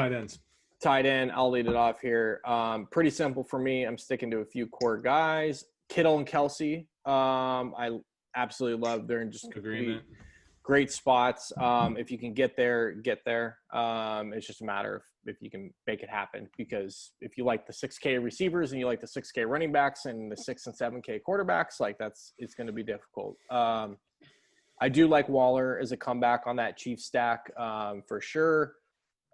Tight ends. Tight end, I'll lead it off here. Pretty simple for me. I'm sticking to a few core guys. Kittle and Kelsey. I absolutely love. They're in just Agreement. great spots. If you can get there, get there. It's just a matter of if you can make it happen. Because if you like the 6K receivers and you like the 6K running backs and the 6 and 7K quarterbacks, like it's going to be difficult. I do like Waller as a comeback on that Chiefs stack for sure.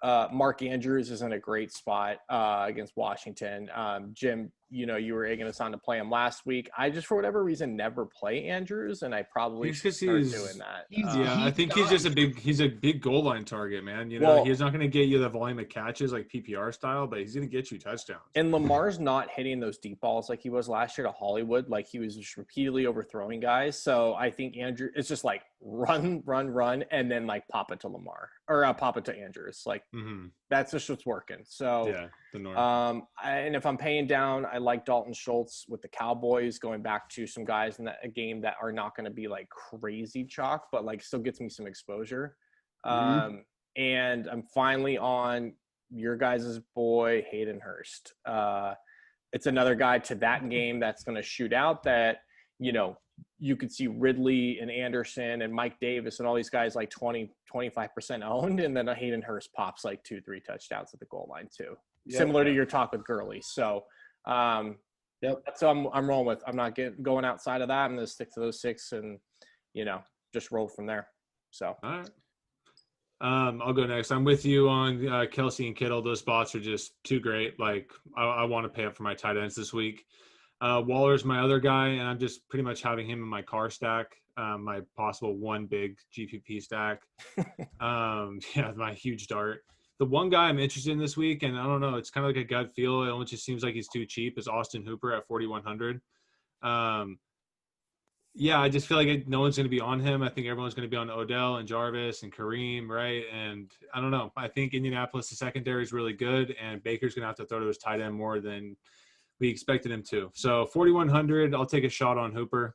Mark Andrews is in a great spot against Washington. Jim, you were egging us on to play him last week. I just, for whatever reason, never play Andrews, and I probably should start doing that. I think he's just he's a big goal line target, man. He's not going to get you the volume of catches like PPR style, but he's going to get you touchdowns. And Lamar's not hitting those deep balls like he was last year to Hollywood. Like he was just repeatedly overthrowing guys. So I think Andrew, it's just like run, and then like pop it to Lamar or pop it to Andrews. Like that's just what's working. So yeah, the norm. And if I'm paying down, I like Dalton Schultz with the Cowboys, going back to some guys in that game that are not going to be like crazy chalk, but like still gets me some exposure. And I'm finally on your guys' boy, Hayden Hurst. It's another guy to that game that's going to shoot out that, you could see Ridley and Anderson and Mike Davis and all these guys like 25% owned. And then Hayden Hurst pops like 2-3 touchdowns at the goal line too. Yep. Similar to your talk with Gurley. So that's what I'm rolling with. I'm not going outside of that. I'm going to stick to those 6 and, just roll from there. So. All right. I'll go next. I'm with you on Kelsey and Kittle. Those spots are just too great. Like I want to pay up for my tight ends this week. Waller's my other guy, and I'm just pretty much having him in my car stack, my possible one big GPP stack. My huge dart. The one guy I'm interested in this week, and I don't know, it's kind of like a gut feel. It almost just seems like he's too cheap, is Austin Hooper at 4,100. I just feel like no one's going to be on him. I think everyone's going to be on Odell and Jarvis and Kareem, right? And I don't know. I think Indianapolis' secondary is really good, and Baker's going to have to throw to his tight end more than we expected him to. So 4,100, I'll take a shot on Hooper.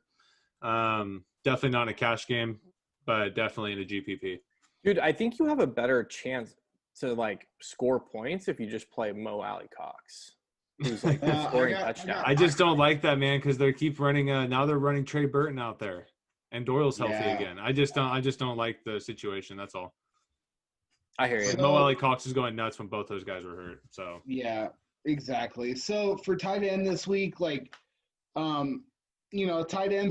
Definitely not in a cash game, but definitely in a GPP. Dude, I think you have a better chance to like score points if you just play Mo Alley Cox, who's like scoring touchdowns. I just don't like that, man, because they keep running. Now they're running Trey Burton out there, and Doyle's healthy again. I just don't like the situation. That's all. I hear you. Mo Alley Cox is going nuts when both those guys were hurt. So yeah. Exactly. So for tight end this week, tight ends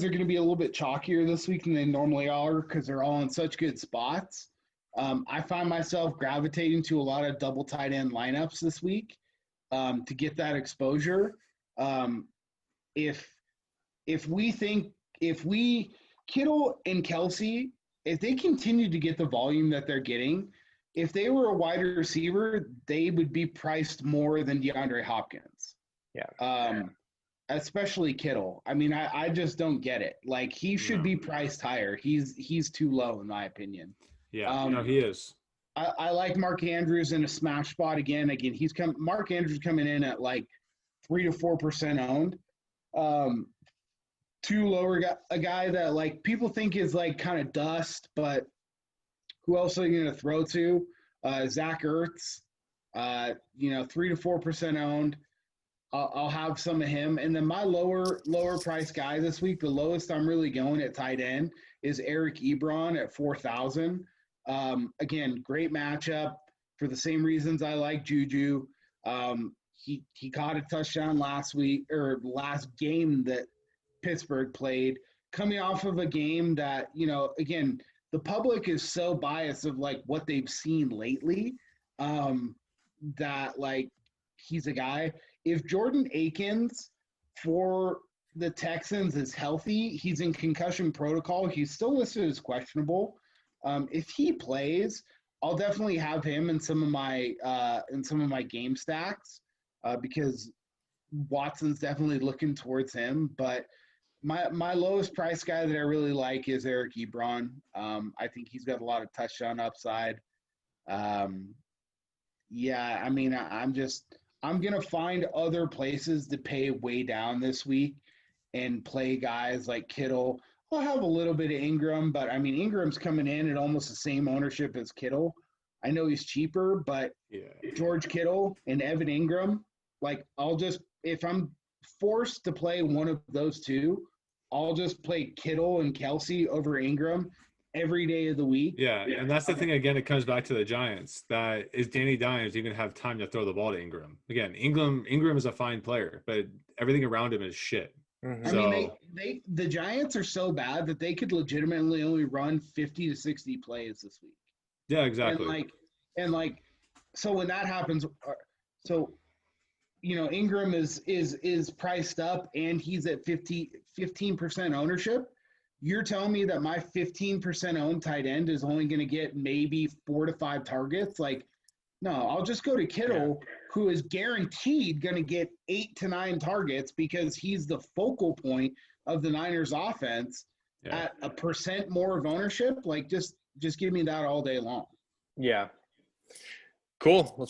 are going to be a little bit chalkier this week than they normally are because they're all in such good spots. I find myself gravitating to a lot of double tight end lineups this week to get that exposure. If Kittle and Kelsey, if they continue to get the volume that they're getting, if they were a wide receiver, they would be priced more than DeAndre Hopkins. Yeah. Especially Kittle. I mean, I just don't get it. Like he should be priced higher. He's too low in my opinion. Yeah, he is. I like Mark Andrews in a smash spot again. Mark Andrews coming in at like 3 to 4% owned. Too lower a guy that like people think is like kind of dust, but who else are you going to throw to? Zach Ertz, 3 to 4% owned. I'll have some of him. And then my lower price guy this week, the lowest I'm really going at tight end is Eric Ebron at 4,000. Again, great matchup for the same reasons I like Juju. He caught a touchdown last game that Pittsburgh played, coming off of a game that, again, the public is so biased of like what they've seen lately that like he's a guy. If Jordan Akins for the Texans is healthy, he's in concussion protocol. He's still listed as questionable. If he plays, I'll definitely have him in some of my game stacks because Watson's definitely looking towards him. But my lowest price guy that I really like is Eric Ebron. I think he's got a lot of touchdown upside. I'm going to find other places to pay way down this week and play guys like Kittle. I'll have a little bit of Ingram, but I mean, Ingram's coming in at almost the same ownership as Kittle. I know he's cheaper, but George Kittle and Evan Ingram, like if I'm forced to play one of those two, I'll just play Kittle and Kelsey over Ingram every day of the week. Yeah, and that's the thing. Again, it comes back to the Giants. That is Danny Dimes even have time to throw the ball to Ingram? Again, Ingram is a fine player, but everything around him is shit. Mhm. I mean, the Giants are so bad that they could legitimately only run 50 to 60 plays this week. Yeah, exactly. So when that happens, so Ingram is priced up and he's at 15% ownership. You're telling me that my 15% owned tight end is only going to get maybe 4 to 5 targets? Like, no, I'll just go to Kittle, who is guaranteed going to get 8 to 9 targets because he's the focal point of the Niners offense at 1% more of ownership. Like, just give me that all day long. Yeah. Cool. Let's